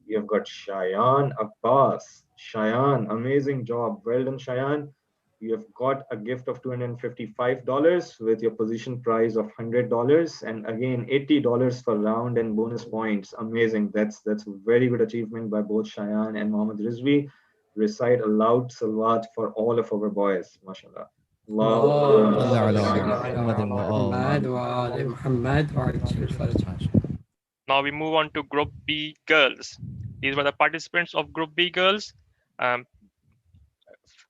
we have got Shayan Abbas. Shayan, amazing job. Well done, Shayan. You have got a gift of $255 with your position prize of $100, and again $80 for round and bonus points. Amazing. That's a very good achievement by both Shayan and Muhammad Rizvi. Recite a loud salawat for all of our boys. MashaAllah. Now we move on to Group B girls. These were the participants of Group B girls.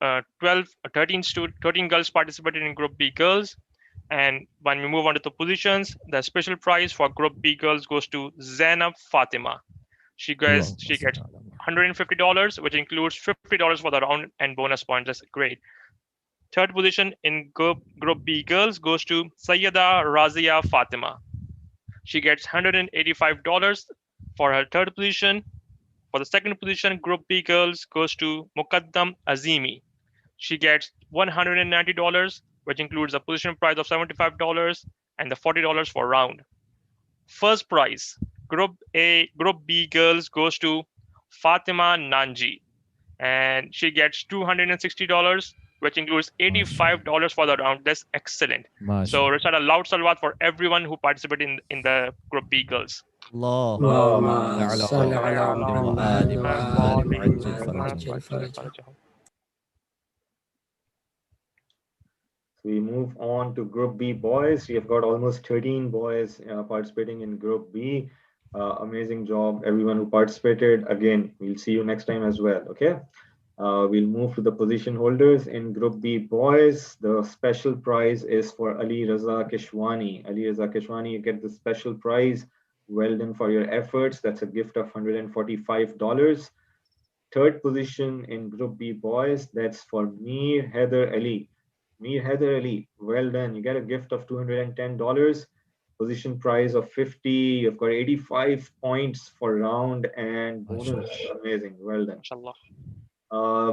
13 girls participated in Group B girls. And when we move on to the positions, the special prize for Group B girls goes to Zainab Fatima. She gets $150, which includes $50 for the round and bonus points. That's great. Third position in Group B girls goes to Sayyida Razia Fatima. She gets $185 for her third position. For the second position, Group B girls goes to Muqaddam Azimi. She gets $190, which includes a position prize of $75 and the $40 for round. First prize, Group B girls goes to Fatima Nanji, and she gets $260, which includes $85 for the round. That's excellent. So recite a loud salawat for everyone who participated in the Group B girls. We move on to Group B boys. We have got almost 13 boys participating in Group B. Amazing job, everyone who participated. Again, we'll see you next time as well, okay? We'll move to the position holders in Group B boys. The special prize is for Ali Raza Keshwani. Ali Raza Keshwani, you get the special prize. Well done for your efforts. That's a gift of $145. Third position in Group B boys, that's for Mir Heather Ali. Mir Heather Ali, well done. You get a gift of $210. Position prize of 50. You've got 85 points for round and bonus. Amazing. Well done.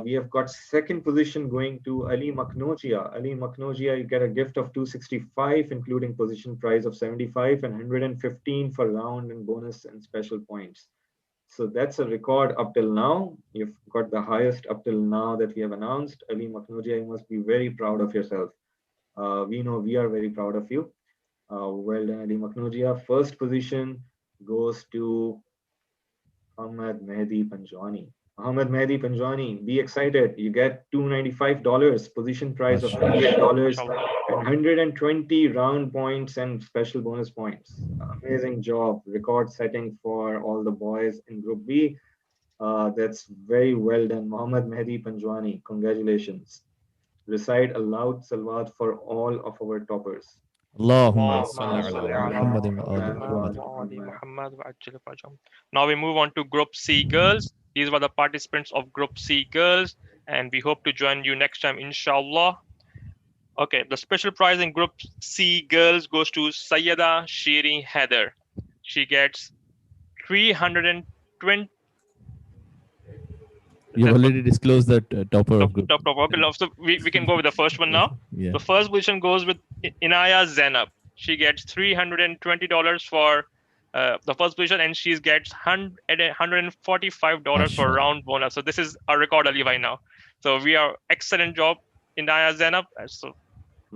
We have got second position going to Ali Maknojia. Ali Maknojia, you get a gift of 265, including position prize of 75 and 115 for round and bonus and special points. So that's a record up till now. You've got the highest up till now that we have announced. Ali Maknojia, you must be very proud of yourself. We know we are very proud of you. Well done, Ali Maknojia. First position goes to Muhammad Mehdi Panjwani. Muhammad Mehdi Panjwani, be excited. You get $295, position prize of $100, and 120 round points and special bonus points. Amazing job. Record setting for all the boys in Group B. That's very well done. Muhammad Mehdi Panjwani, congratulations. Recite a loud salawat for all of our toppers. Now we move on to Group C girls. These were the participants of Group C girls, and we hope to join you next time, inshallah. Okay, the special prize in Group C girls goes to Sayyida Shiri Heather. She gets 320. You've already disclosed that topper of Group. Okay, so we can go with the first one now. Yeah. The first position goes with Inaya Zainab. She gets $320 for the first position, and she gets $145 for round bonus. So this is a record, Ali, by now. So we are excellent job in Naya Zainab. So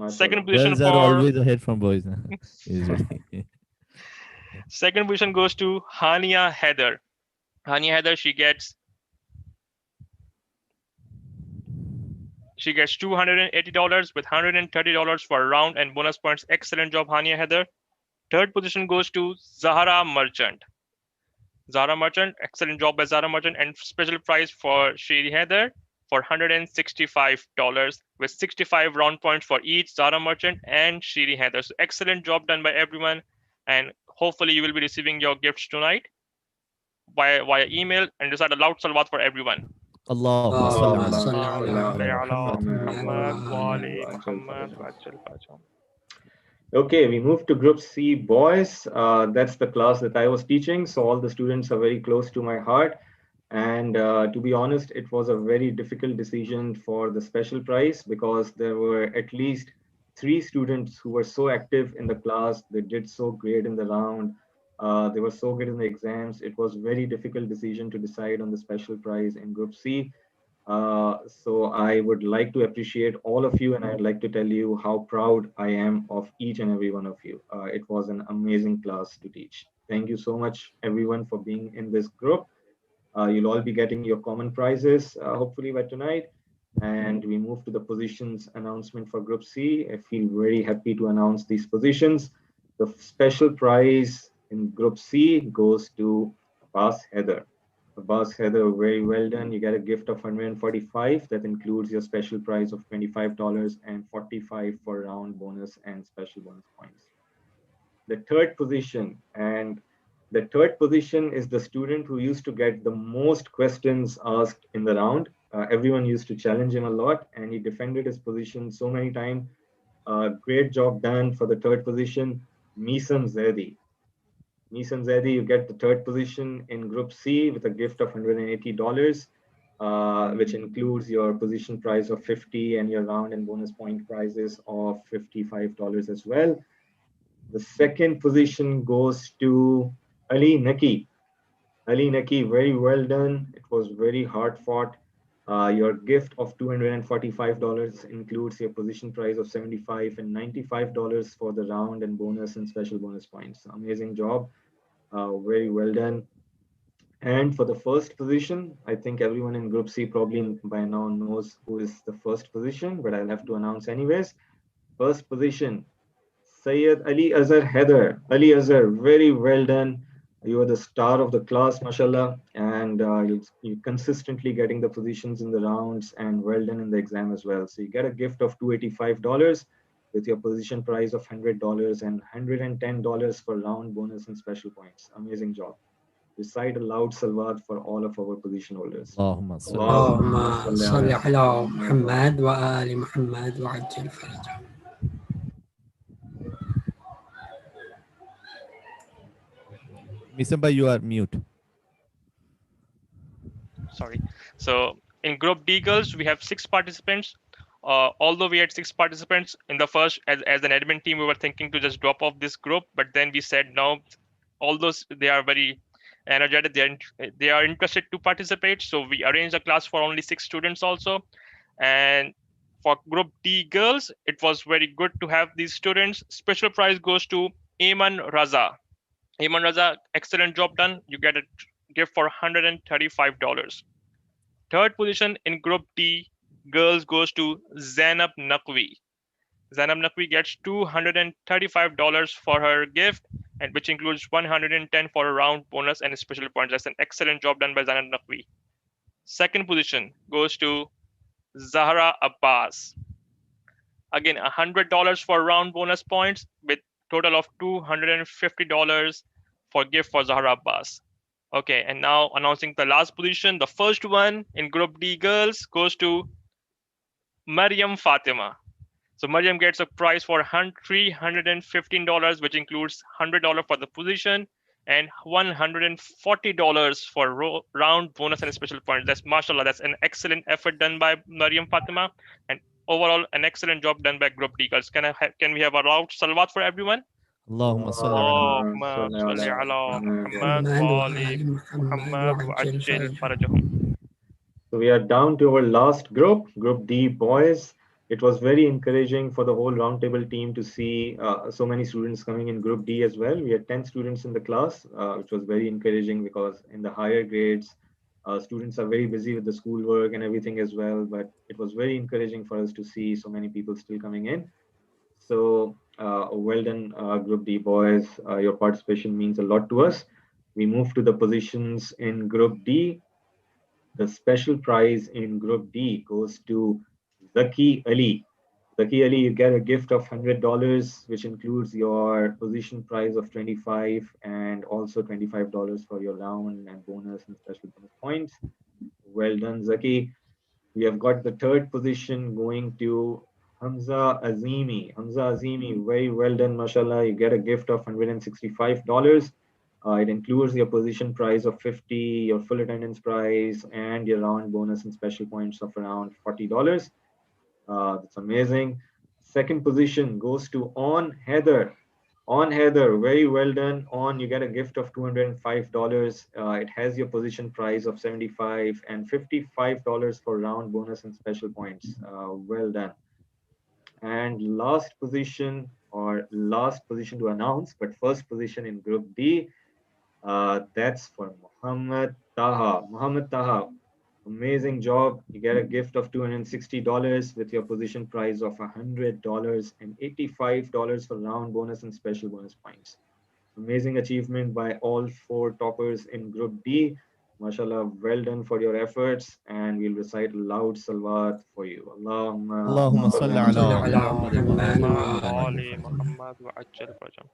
second position Girls are for always ahead from boys. Usually. second position goes to Hania Heather. Hania Heather, she gets $280 with $130 for round and bonus points. Excellent job, Hania Heather. Third position goes to Zahara Merchant. Zahara Merchant, excellent job by Zahara Merchant, and special prize for Shri Heather for $165 with 65 round points for each Zahara Merchant and Shri Heather. So excellent job done by everyone, and hopefully you will be receiving your gifts tonight via email, and just add a loud salawat for everyone. Allahumma salli ala Okay, we move to Group C, boys. That's the class that I was teaching, so all the students are very close to my heart. And to be honest, it was a very difficult decision for the special prize because there were at least 3 students who were so active in the class. They did so great in the round. They were so good in the exams. It was very difficult decision to decide on the special prize in Group C. So I would like to appreciate all of you, and I'd like to tell you how proud I am of each and every one of you. It was an amazing class to teach. Thank you so much, everyone, for being in this group. You'll all be getting your common prizes, hopefully by tonight. And we move to the positions announcement for Group C. I feel very happy to announce these positions. The special prize in Group C goes to Abbas Heather. Abbas Heather, very well done. You get a gift of 145. That includes your special prize of $25 and 45 for round bonus and special bonus points. The third position is the student who used to get the most questions asked in the round. Everyone used to challenge him a lot, and he defended his position so many times. Great job done for the third position, Misam Zaidi. Misam Zaidi, you get the third position in Group C with a gift of $180, which includes your position prize of $50 and your round and bonus point prizes of $55 as well. The second position goes to Ali Naki. Ali Naki, very well done. It was very hard fought. Your gift of $245 includes your position prize of $75 and $95 for the round and bonus and special bonus points. Amazing job. Very well done. And for the first position, I think everyone in Group C probably by now knows who is the first position, but I'll have to announce anyways. First position, Sayyid Ali Azhar Heather. Ali Azhar, very well done. You are the star of the class, mashallah, and you're consistently getting the positions in the rounds and well done in the exam as well. So you get a gift of $285 with your position prize of $100 and $110 for round bonus and special points. Amazing job. Recite a loud salawat for all of our position holders. اللهم صل على محمد وآل محمد وعجل فرجهم. Misamba, you are mute. Sorry. So in Group D, girls, we have 6 participants. Although we had 6 participants in the first, as an admin team, we were thinking to just drop off this group, but then we said no. Although they are very energetic, they are interested to participate, so we arranged a class for only 6 students also. And for Group D girls, it was very good to have these students. Special prize goes to Ayman Raza. Ayman Raza, excellent job done. You get a gift for $135. Third position in Group D girls goes to Zainab Naqvi. Zainab Naqvi gets $235 for her gift, and which includes $110 for a round bonus and a special points. That's an excellent job done by Zainab Naqvi. Second position goes to Zahra Abbas. Again, $100 for round bonus points with total of $250 for gift for Zahra Abbas. Okay, and now announcing the last position. The first one in Group D girls goes to Maryam Fatima. So Maryam gets a prize for $315, which includes $100 for the position and $140 for round bonus and special points. That's mashallah. That's an excellent effort done by Maryam Fatima. And overall, an excellent job done by Group D. Girls, can we have a loud salawat for everyone? اللهم صل على اللهم صل صل على على محمد. محمد محمد وآل وآل محمد محمد وعجل وعجل فرجهم. فرجهم. So we are down to our last group, Group D boys. It was very encouraging for the whole roundtable team to see so many students coming in Group D as well. We had 10 students in the class, which was very encouraging because in the higher grades, students are very busy with the schoolwork and everything as well. But it was very encouraging for us to see so many people still coming in. So well done, Group D boys. Your participation means a lot to us. We move to the positions in Group D. The special prize in Group D goes to Zaki Ali. Zaki Ali, you get a gift of $100, which includes your position prize of 25 and also $25 for your round and bonus and special bonus points. Well done, Zaki. We have got the third position going to Hamza Azimi. Hamza Azimi, very well done, mashallah. You get a gift of $165. It includes your position prize of 50, your full attendance prize, and your round bonus and special points of around $40. That's amazing. Second position goes to On Heather. On Heather, very well done. On, you get a gift of $205. It has your position prize of 75 and $55 for round bonus and special points. Well done. And last position to announce, but first position in Group D, that's for Muhammad Taha. Muhammad Taha, amazing job. You get a gift of $260 with your position prize of $100 and $85 for round bonus and special bonus points. Amazing achievement by all four toppers in Group D. MashaAllah, well done for your efforts, and we'll recite loud salawat for you. Allahumma اللهم اللهم صل صل على على محمد محمد وآل محمد وآل محمد. وآل محمد. محمد وعجل فرجهم.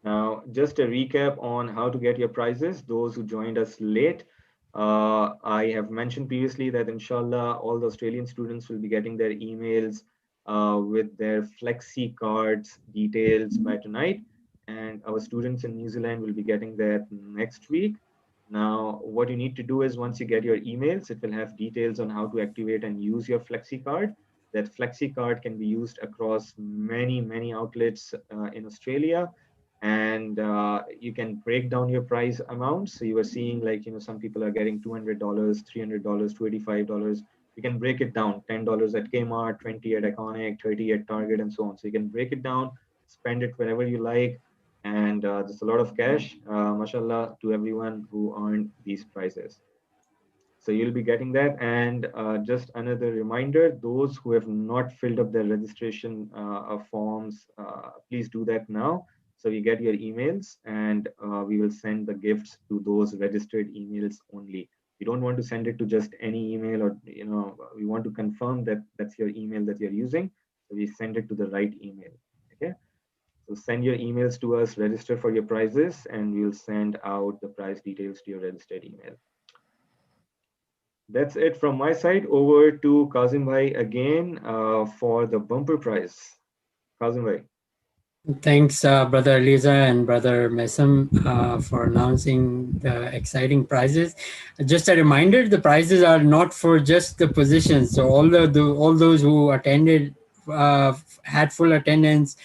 Now, just a recap on how to get your prizes. Those who joined us late, I have mentioned previously that inshallah, all the Australian students will be getting their emails with their flexi cards details by tonight. And our students in New Zealand will be getting that next week. Now, what you need to do is once you get your emails, it will have details on how to activate and use your flexi card. That flexi card can be used across many outlets in Australia, and you can break down your price amounts. So you are seeing, like, some people are getting $200, $300, $285. You can break it down: $10 at Kmart, 20 at Iconic, 30 at Target, and so on. So you can break it down, spend it wherever you like, and there's a lot of cash, mashallah, to everyone who earned these prizes. So you'll be getting that. And just another reminder, those who have not filled up their registration forms, please do that now. So you get your emails, and we will send the gifts to those registered emails only. We don't want to send it to just any email, or we want to confirm that that's your email that you're using. So we send it to the right email. Okay. So send your emails to us, register for your prizes, and we'll send out the prize details to your registered email. That's it from my side. Over to Kazim Bhai again for the bumper prize. Kazim Bhai. Thanks, Brother Eliza and Brother Mesam, for announcing the exciting prizes. Just a reminder, the prizes are not for just the positions. So all those who attended, had full attendance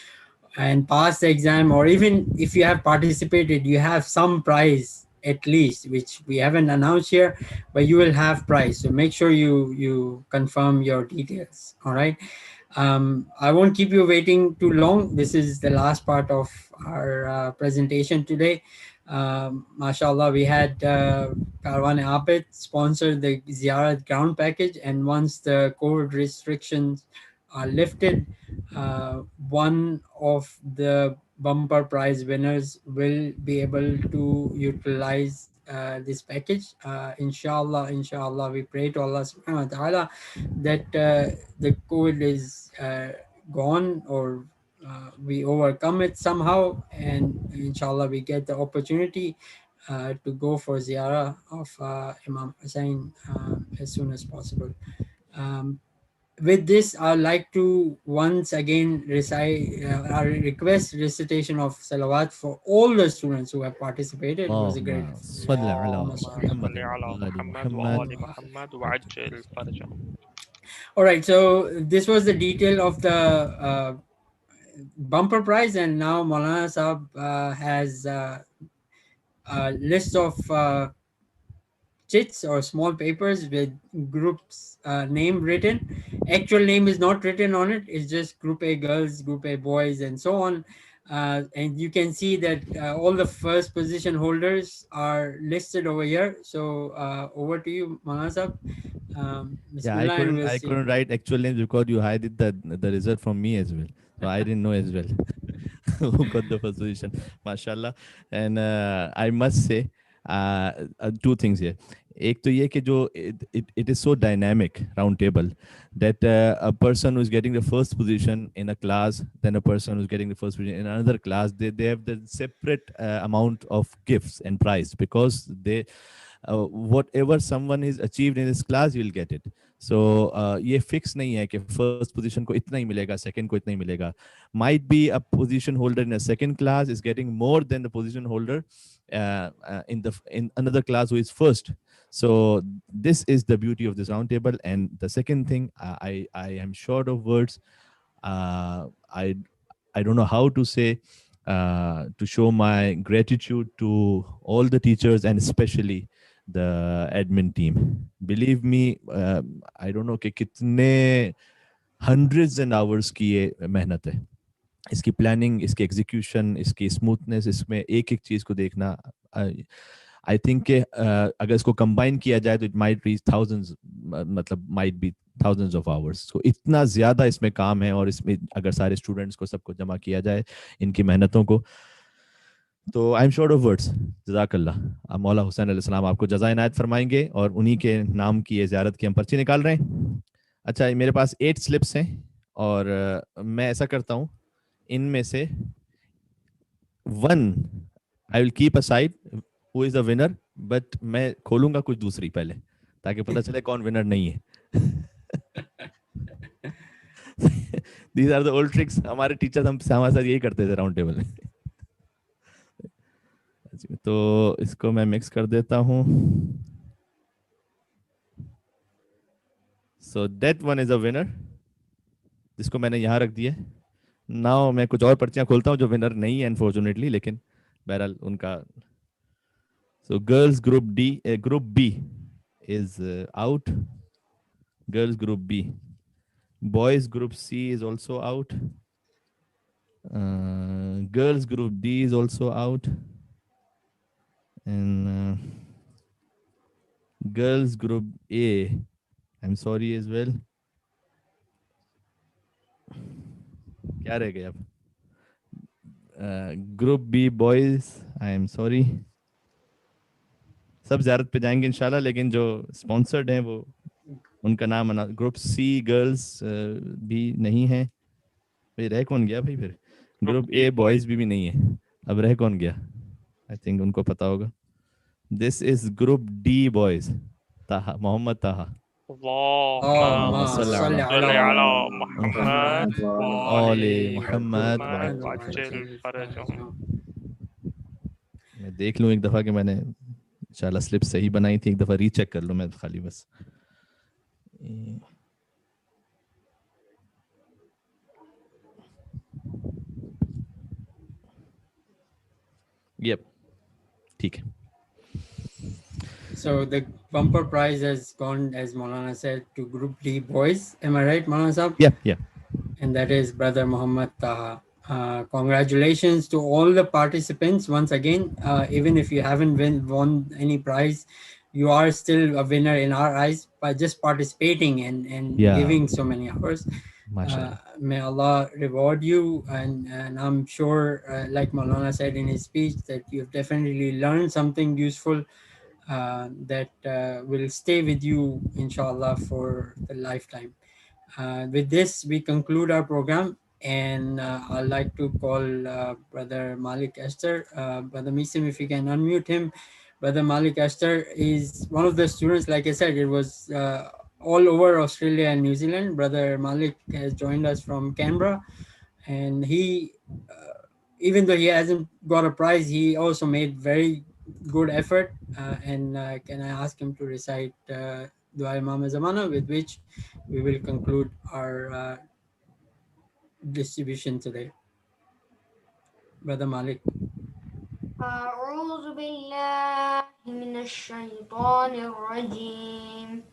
and passed the exam, or even if you have participated, you have some prize at least, which we haven't announced here, but you will have prize. So make sure you confirm your details. All right. I won't keep you waiting too long. This is the last part of our presentation today. MashaAllah, we had Karwan Abid sponsor the Ziyarat ground package, and once the COVID restrictions are lifted, one of the bumper prize winners will be able to utilize this package. Inshallah, we pray to Allah subhanahu wa ta'ala that the COVID is gone, or we overcome it somehow, and inshallah we get the opportunity to go for ziyarah of Imam Hussein as soon as possible. With this, I'd like to once again recite request recitation of salawat for all the students who have participated. It was a great اللهم صل على اللهم محمد صل على وآل محمد محمد. وآل محمد وعجل فرجهم. All right, so this was the detail of the bumper prize, and now Maulana Saab has a list of chits or small papers with groups name written. Actual name is not written on it. It's just group A girls, group A boys, and so on. And you can see that all the first position holders are listed over here. So over to you, Manasab. Yeah, I Bismillah, and couldn't we'll I see. couldn't write actual names because you hid the result from me as well. So I didn't know as well who got the first position. Mashallah. And I must say two things here. एक तो ये कि जो it is so dynamic round table that a person who's getting the first position in a class, then a person who's getting the first position in another class, they have the separate amount of gifts and prize because they whatever someone is achieved in this class, you will get it. So ये fix नहीं है कि first position को इतना ही मिलेगा, second को इतना ही मिलेगा. Might be a position holder in a second class is getting more than the position holder in another class who is first. So this is the beauty of this round table. And the second thing, I am short of words. I don't know how to say to show my gratitude to all the teachers and especially the admin team. Believe me, I don't know कि कितने hundreds and hours की ये मेहनत है. इसकी planning, इसकी execution, इसकी smoothness, इसमें एक एक चीज को देखना. आई थिंक कि अगर इसको कंबाइन किया जाए तो इट माइट रीच थाउजेंड्स, मतलब might be thousands of hours. तो इतना ज्यादा इसमें काम है और इसमें अगर सारे स्टूडेंट्स को सबको जमा किया जाए इनकी मेहनतों को, तो I am short of words. जज़ाकल्लाह. मौला हुसैन अलैहिस्सलाम आपको जज़ा इनायत फरमाएंगे और उन्हीं के नाम की ये ज़ियारत की हम पर्ची निकाल रहे हैं. अच्छा, मेरे पास 8 स्लिप्स हैं और मैं ऐसा करता हूँ, इनमें से one I will keep aside who is the winner, but मैं खोलूंगा कुछ दूसरी पहले ताकि पता चले कौन विनर नहीं है. These are the old tricks. हमारे टीचर हमारे साथ यही करते थे राउंड टेबल में. तो इसको मैं मिक्स कर देता हूँ. So that one is a winner, जिसको मैंने यहाँ रख दिया. नाउ मैं कुछ और पर्चियां खोलता हूँ जो विनर नहीं है अनफॉर्चुनेटली, लेकिन बहरहाल उनका. So girls group B is out. Girls group B. Boys group C is also out. Girls group D is also out. And girls group A, I'm sorry as well. क्या रह गया अब? Group B boys, I am sorry. सब ज़ियारत पे जाएंगे इंशाल्लाह, लेकिन जो स्पॉन्सर्ड हैं वो उनका नाम आना. ग्रुप सी गर्ल्स भी नहीं है. भाई रह कौन गया भाई फिर? ग्रुप ए बॉयज भी नहीं है. अब रह कौन गया? आई थिंक उनको पता होगा. This is group D boys. Taha, Muhammad Taha. اللهم صل على محمد وآل وآل محمद محمد وعجل فرجهم. मैं देख लूँ एक दफ़ा कि मैंने इंशाल्लाह स्लिप सही बनाई थी. एक दफ़ा रीचेक कर लूँ मैं खाली बस. यप, ठीक है. So the bumper prize has gone, as Maulana said, to Group D boys. Am I right, Maulana Sahab? Yeah, yeah. And that is Brother Muhammad Taha. Congratulations to all the participants once again. Even if you haven't won any prize, you are still a winner in our eyes by just participating and giving so many hours. May Allah reward you, and I'm sure, like Maulana said in his speech, that you've definitely learned something useful that will stay with you, inshallah, for the lifetime. With this, we conclude our program, and I'd like to call Brother Malik Esther. Brother Misim, if you can unmute him. Brother Malik Esther is one of the students, like I said, it was all over Australia and New Zealand. Brother Malik has joined us from Canberra, and he, even though he hasn't got a prize, he also made very good effort. And can I ask him to recite Dua Imam Zamana, with which we will conclude our distribution today. Brother Malik. أعوذ بالله من الشيطان الرجيم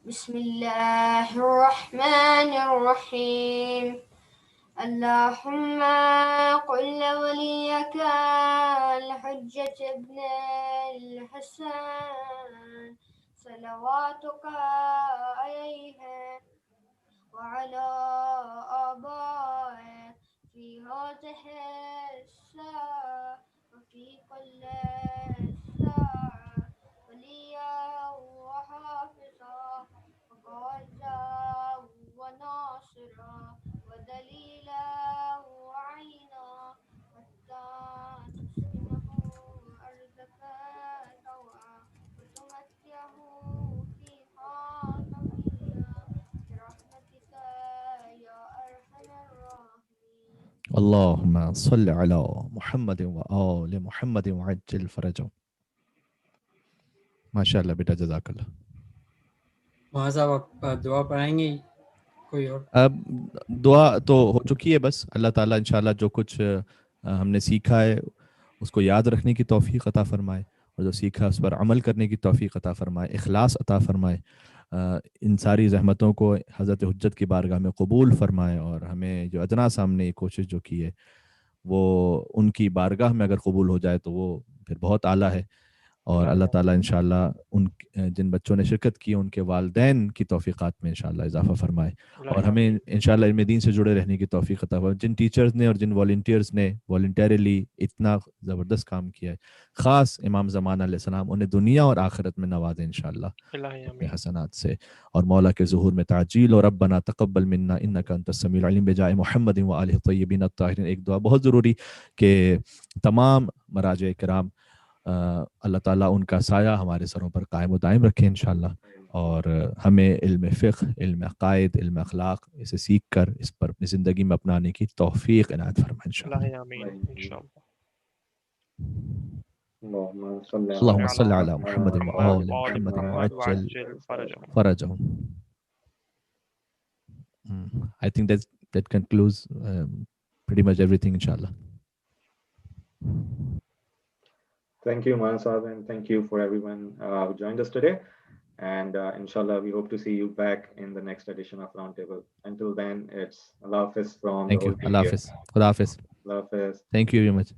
بسم الله الرحمن الرحيم اللهم قل لوليك الحجة ابن الحسن صلواتك عليه وعلى آبائه في هذه الساعة وفي كل ساعة وليا وحافظا وقائدا وناصرا ودليلا وعينا حتى تسكنه أرضك طوعا وتمتعه فيها طويلا برحمتك يا أرحم الراحمين. اللهم صل على محمد وآل محمد وعجل فرجهم. माशाल्लाह बेटा, जज़ाकल्लाह. वहाँ साहब आप दुआ पढ़ाएंगे कोई और? अब दुआ तो हो चुकी है. बस अल्लाह ताला इंशाल्लाह जो कुछ हमने सीखा है उसको याद रखने की तौफीक अता फरमाए, और जो सीखा उस पर अमल करने की तौफीक अता फरमाए, इखलास अता फरमाए. इन सारी जहमतों को हज़रत हुज्जत की बारगाह में कबूल फरमाए, और हमें जो अदना सामने कोशिश जो की है वो उनकी बारगाह में अगर कबूल हो जाए तो वो फिर बहुत आला है. और अल्लाह ताला इंशाल्लाह उन जिन बच्चों ने शिरकत की उनके वालदैन की तौफीक़ात में इंशाल्लाह इजाफ़ा फरमाए, और हमें इंशाल्लाह इल्म दीन से जुड़े रहने की तौफीक अता फरमाए. जिन टीचर्स ने और जिन वॉलंटियर्स ने वॉलंटरली इतना ज़बरदस्त काम किया है, ख़ास इमाम ज़मान अलैहिस्सलाम, उन्हें दुनिया और आखिरत में नवाज़े इंशाल्लाह अपने हसनात से, और मौला के ज़ुहूर में ताजील. और रब्बना तक़ब्बल मिन्ना इन्नका अंतस समीउल अलीम बिजाए मुहम्मदिन व आलिहि तय्यबीन अत्ताहिरीन. एक दुआ बहुत ज़रूरी कि तमाम मराजे किराम अल्लाह ताला उनका साया हमारे सरों पर कायम व दायम रखे इंशाल्लाह, और हमें इल्म फ़िक़्ह, इल्म अक़ाइद, इल्म अख़लाक़ इसे सीख कर इस पर अपनी ज़िंदगी में अपनाने की तौफ़ीक़ इनायत फरमाए इंशाल्लाह. अल्लाहुम्मा सल्लि अला मुहम्मद व आलि मुहम्मद व अज्जिल फरजहुम. I think that concludes pretty much everything inshallah. Thank you, Maulana Sahab, and thank you for everyone who joined us today. And inshallah, we hope to see you back in the next edition of Roundtable. Until then, it's Allah Hafiz from Thank the you. whole team Allah here. Hafiz. Khuda Hafiz. Allah Hafiz. Thank you very much.